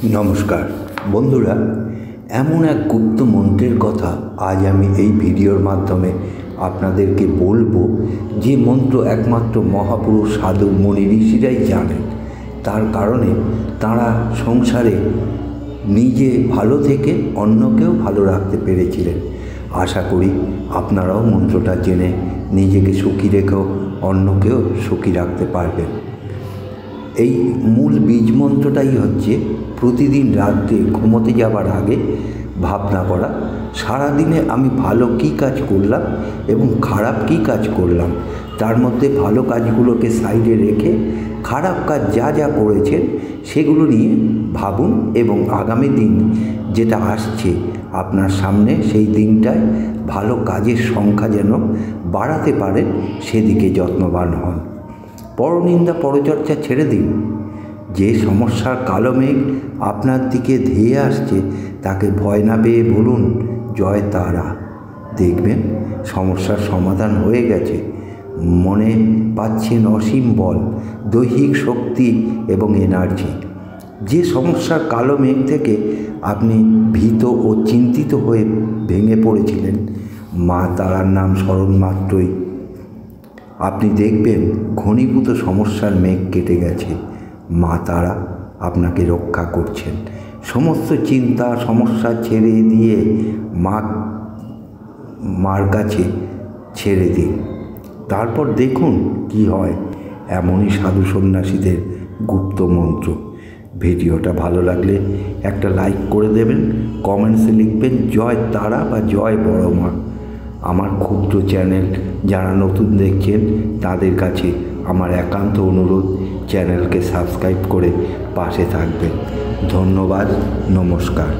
নমস্কার বন্ধুরা, এমন এক গুপ্ত মন্ত্রের কথা আজ আমি এই ভিডিওর মাধ্যমে আপনাদেরকে বলবো, যে মন্ত্র একমাত্র মহাপুরুষ সাধু মুনি ঋষিরাই জানেন। তার কারণে তারা সংসারে নিজে ভালো থেকে অন্যকেও ভালো রাখতে পেরেছিলেন। আশা করি আপনারাও মন্ত্রটা জেনে নিজেকে সুখী রেখেও অন্যকেও সুখী রাখতে পারবেন। এই মূল বীজ মন্ত্রটাই হচ্ছে প্রতিদিন রাত্রে ঘুমোতে যাবার আগে ভাবনা করা, সারাদিনে আমি ভালো কী কাজ করলাম এবং খারাপ কী কাজ করলাম, তার মধ্যে ভালো কাজগুলোকে সাইডে রেখে খারাপ কাজ যা যা করেছেন সেগুলো নিয়ে ভাবুন এবং আগামী দিন যেটা আসছে আপনার সামনে, সেই দিনটায় ভালো কাজের সংখ্যা যেন বাড়াতে পারেন সেদিকে যত্নবান হন। পরনিন্দা পরচর্চা ছেড়ে দিন। যে সমস্যার কালো মেঘ আপনার দিকে ধেয়ে আসছে তাকে ভয় না পেয়ে বলুন জয় তারা। দেখবেন সমস্যার সমাধান হয়ে গেছে। মনে পাচ্ছেন অসীম বল, দৈহিক শক্তি এবং এনার্জি। যে সমস্যার কালো মেঘ থেকে আপনি ভীত ও চিন্তিত হয়ে ভেঙে পড়েছিলেন, মা তারার নাম স্মরণ মাত্রই আপনি দেখবেন ঘনীভূত সমস্যার মেঘ কেটে গেছে। মা তারা আপনাকে রক্ষা করছেন। সমস্ত চিন্তা সমস্যা ছেড়ে দিয়ে মার কাছে ছেড়ে দিন, তারপর দেখুন কি হয়। এমনই সাধু সন্ন্যাসীদের গুপ্ত মন্ত্র। ভিডিওটা ভালো লাগলে একটা লাইক করে দেবেন, কমেন্টসে লিখবেন জয় তারা বা জয় বড় মা। আমার ক্ষুদ্র চ্যানেল যারা নতুন দেখছেন তাদের কাছে আমার একান্ত অনুরোধ, চ্যানেলকে সাবস্ক্রাইব করে পাশে থাকবেন। ধন্যবাদ, নমস্কার।